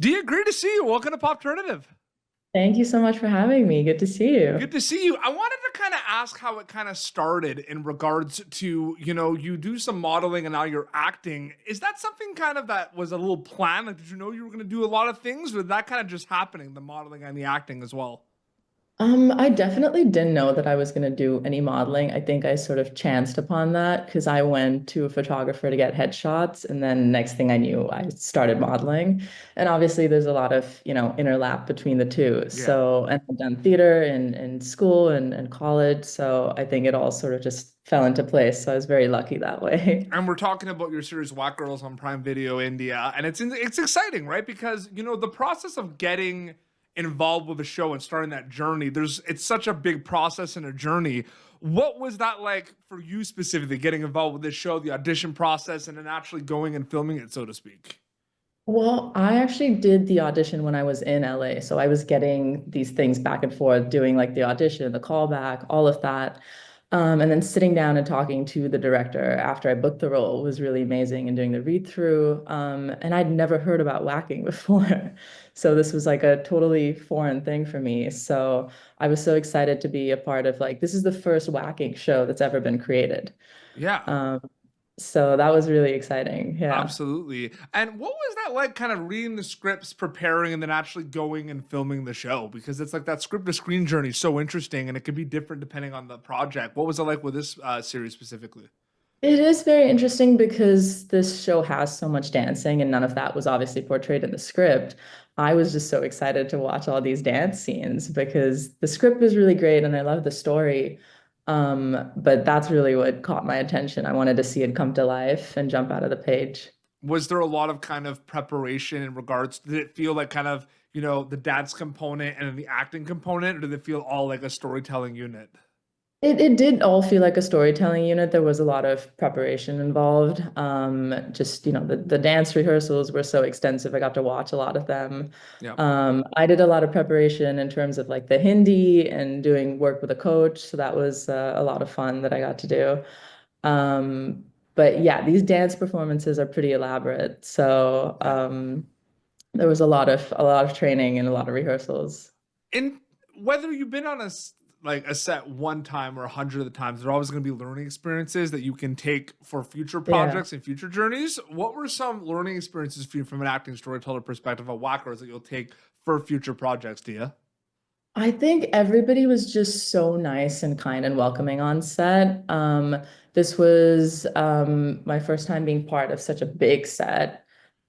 Dia, great to see you. Welcome to Popternative. Thank you so much for having me. Good to see you. Good to see you. I wanted to kind of ask how it kind of started in regards to, you do some modeling and now you're acting. Is that something kind of that was a little plan? Like, did you know you were going to do a lot of things, or did that kind of just happening, the modeling and the acting as well? I definitely didn't know that I was going to do any modeling. I think I sort of chanced upon that because I went to a photographer to get headshots, and then next thing I knew, I started modeling. And obviously, there's a lot of, interlap between the two. Yeah. So, and I've done theater in school and college. So I think it all sort of just fell into place. So I was very lucky that way. And we're talking about your series Waack Girls on Prime Video India, and it's exciting, right? Because the process of getting involved with the show and starting that journey, it's such a big process and a journey. What was that like for you specifically, getting involved with this show, the audition process, and then actually going and filming it, so to speak? Well, I actually did the audition when I was in LA. So I was getting these things back and forth, doing like the audition, the callback, all of that. And then sitting down and talking to the director after I booked the role was really amazing and doing the read through. And I'd never heard about whacking before. So this was like a totally foreign thing for me. So I was so excited to be a part of like, this is the first whacking show that's ever been created. Yeah. Um, so that was really exciting. Yeah. Absolutely. And what was that like, kind of reading the scripts, preparing, and then actually going and filming the show? Because it's like that script to screen journey is so interesting, and it could be different depending on the project. What was it like with this series specifically? It is very interesting because this show has so much dancing, and none of that was obviously portrayed in the script. I was just so excited to watch all these dance scenes because the script was really great and I love the story. But that's really what caught my attention. I wanted to see it come to life and jump out of the page. Was there a lot of kind of preparation in regards? Did it feel like kind of, the dance component and then the acting component, or did it feel all like a storytelling unit? It did all feel like a storytelling unit. There was a lot of preparation involved. Just, the dance rehearsals were so extensive. I got to watch a lot of them. Yeah. I did a lot of preparation in terms of like the Hindi and doing work with a coach. So that was a lot of fun that I got to do. But yeah, these dance performances are pretty elaborate. So Yeah. there was a lot of training and a lot of rehearsals. And whether you've been on like a set one time or 100 of the times, there are always going to be learning experiences that you can take for future Yeah. projects and future journeys. What were some learning experiences for you from an acting storyteller perspective of whackers that you'll take for future projects, Dia? I think everybody was just so nice and kind and welcoming on set. This was my first time being part of such a big set.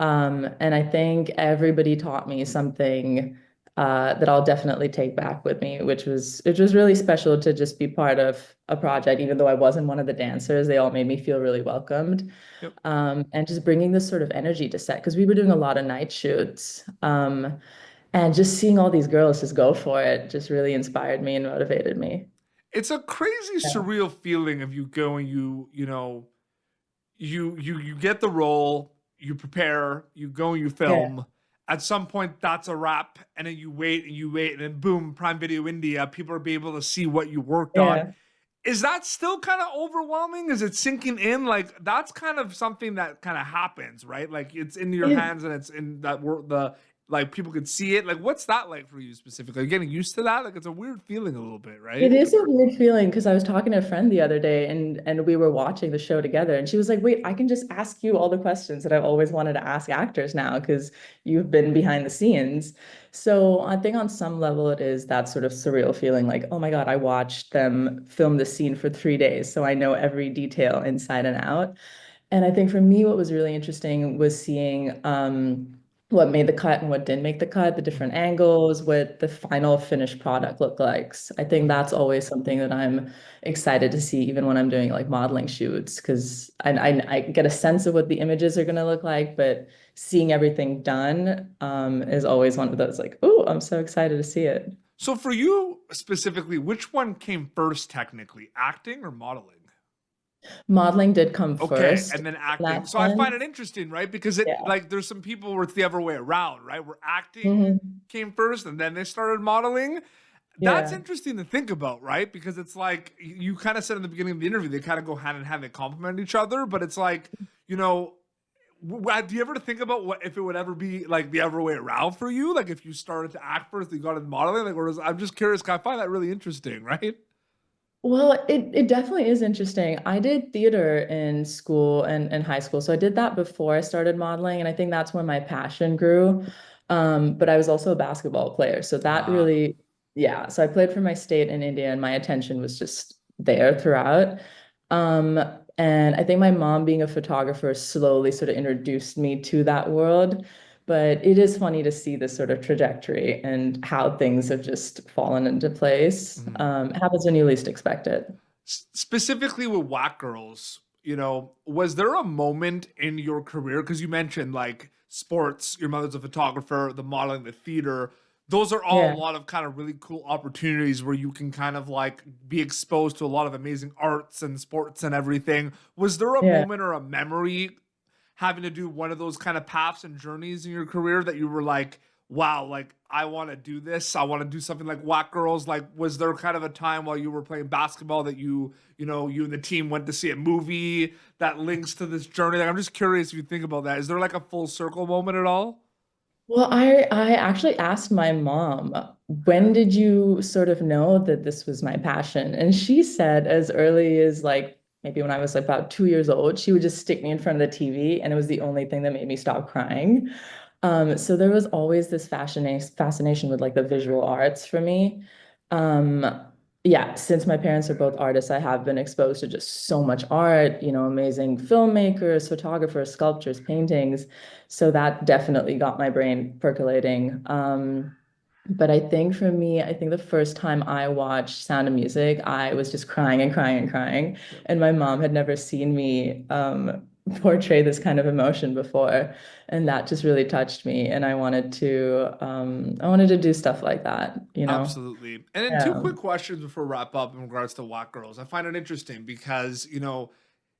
And I think everybody taught me something that I'll definitely take back with me, which was really special to just be part of a project, even though I wasn't one of the dancers. They all made me feel really welcomed. Yep. And just bringing this sort of energy to set because we were doing a lot of night shoots. And just seeing all these girls just go for it just really inspired me and motivated me. It's a crazy Yeah. surreal feeling of you going, you get the role, you prepare, you go and you Yeah. film. At some point, that's a wrap, and then you wait and you wait, and then boom, Prime Video India, people are be able to see what you worked on. Yeah. Is that still kind of overwhelming? Is it sinking in? Like that's kind of something that kind of happens, right? Like it's in your It, hands and it's in that work. The like people could see it. Like what's that like for you specifically? Are you getting used to that? Like it's a weird feeling a little bit, right? it is a weird feeling because I was talking to a friend the other day and we were watching the show together and she was like, "Wait, I can just ask you all the questions that I've always wanted to ask actors now because you've been behind the scenes." So I think on some level it is that sort of surreal feeling like, "Oh my God, I watched them film the scene for 3 days, so I know every detail inside and out." And I think for me, what was really interesting was seeing what made the cut and what didn't make the cut, the different angles, what the final finished product looked like. I think that's always something that I'm excited to see, even when I'm doing like modeling shoots, because I get a sense of what the images are going to look like, but seeing everything done is always one of those like, oh, I'm so excited to see it. So for you specifically, which one came first technically, acting or modeling? Modeling did come Okay, first and then in acting. that So I find it sense. interesting, right? Because it Yeah. like there's some people where it's the other way around, right? Where acting Mhm. came first and then they started modeling. That's Yeah. interesting to think about, right? Because it's like you kind of said in the beginning of the interview, they kind of go hand in hand, they complement each other, but it's like, you know, Do you ever think about what if it would ever be like the other way around for you? Like if you started to act first, you got into modeling. Like, I'm just curious. 'Cause I find that really interesting, right? Well, it definitely is interesting. I did theater in school and high school. So I did that before I started modeling, and I think that's when my passion grew. But I was also a basketball player. So that Ah, really, yeah. So I played for my state in India, and my attention was just there throughout. Um, and I think my mom being a photographer slowly sort of introduced me to that world. But it is funny to see this sort of trajectory and how things have just fallen into place. mhm. It happens when you least expect it. Specifically with Waack Girls, was there a moment in your career? Because you mentioned like sports, your mother's a photographer, the modeling, the theater. Those are all a Yeah, lot of kind of really cool opportunities where you can kind of like be exposed to a lot of amazing arts and sports and everything. Was there a yeah. moment or a memory having to do one of those kind of paths and journeys in your career that you were like, wow, like I want to do this. I want to do something like Waack Girls. Like, was there kind of a time while you were playing basketball that you and the team went to see a movie that links to this journey? Like, I'm just curious if you think about that. Is there like a full circle moment at all? Well, I actually asked my mom, when did you sort of know that this was my passion? And she said as early as like maybe when I was like about 2 years old, she would just stick me in front of the TV, and it was the only thing that made me stop crying. So there was always this fascination with like the visual arts for me. Um, yeah, since my parents are both artists, I have been exposed to just so much art, amazing filmmakers, photographers, sculptures, paintings. So that definitely got my brain percolating. But I think for me, I think the first time I watched Sound of Music, I was just crying and crying and crying. And my mom had never seen me portray this kind of emotion before. And that just really touched me. And I wanted to do stuff like that. Absolutely. And then two Yeah. quick questions before we wrap up in regards to Waack Girls. I find it interesting because,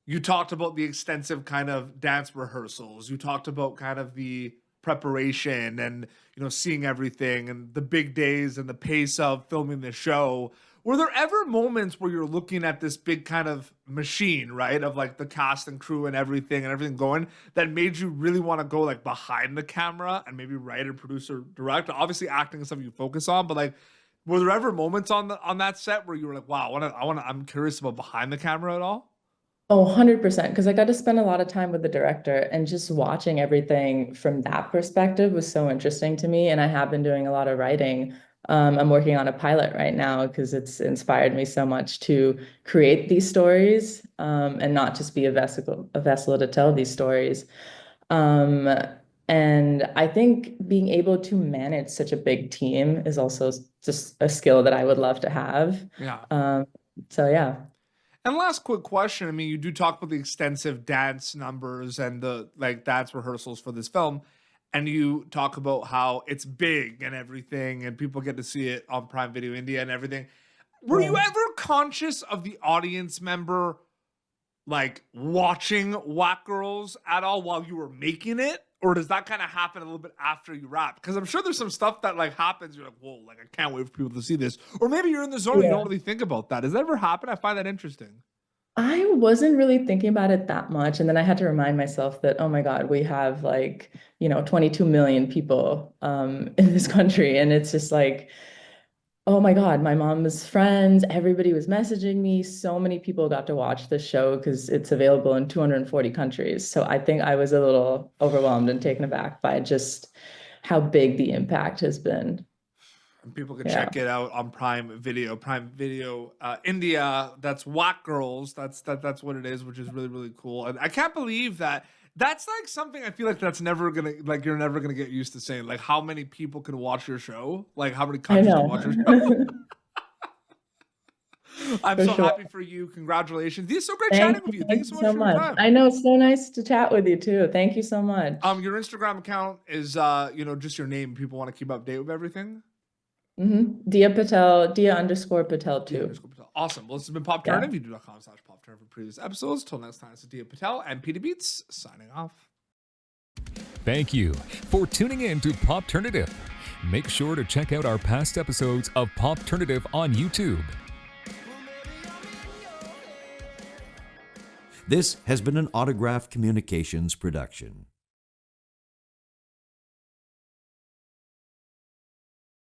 you talked about the extensive kind of dance rehearsals. You talked about kind of the preparation and, seeing everything and the big days and the pace of filming the show. Were there ever moments where you're looking at this big kind of machine, right? Of like the cast and crew and everything going that made you really want to go like behind the camera and maybe write and produce or direct? Obviously acting is something you focus on, but like were there ever moments on that set where you were like, wow, I'm curious about behind the camera at all? Oh, 100%. Because I got to spend a lot of time with the director, and just watching everything from that perspective was so interesting to me. And I have been doing a lot of writing. I'm working on a pilot right now because it's inspired me so much to create these stories, and not just be a vessel to tell these stories. Um, and I think being able to manage such a big team is also just a skill that I would love to have. Yeah. Um, so yeah. And last quick question. I mean, you do talk about the extensive dance numbers and the like dance rehearsals for this film. And you talk about how it's big and everything, and people get to see it on Prime Video India and everything. Were you Yeah. ever conscious of the audience member like watching Waack Girls at all while you were making it? Or does that kind of happen a little bit after you wrap? Because I'm sure there's some stuff that like happens. You're like, whoa, like I can't wait for people to see this. Or maybe you're in the zone and you don't Yeah. really think about that. Does that ever happen? I find that interesting. I wasn't really thinking about it that much. And then I had to remind myself that, oh my God, we have like, 22 million people in this country. And it's just like, oh my God, my mom's friends, everybody was messaging me. So many people got to watch the show because it's available in 240 countries. So I think I was a little overwhelmed and taken aback by just how big the impact has been. And people can Yeah. check it out on Prime Video India. That's Waack Girls. That's what it is, which is really really cool. And I can't believe that that's like something I feel like that's never gonna like you're never gonna get used to saying like how many people can watch your show, like how many I countries can know. watch your show. I'm For so sure. happy for you. Congratulations. It's so great Thank chatting with you. you. Thank Thank you so you much so for your much. time. I know it's so nice to chat with you too. Thank you so much. Your Instagram account is just your name. People want to keep update with everything. Diya Patel, Diya_Patel Diya too. underscore Patel. Awesome. Well, this has been Pop Yeah. Turner. youtube.com/PopTurner for previous episodes. Till next time, it's Diya Patel and Peter Beats signing off. Thank you for tuning in to Popternative. Make sure to check out our past episodes of Popternative on YouTube. This has been an Autograph Communications production.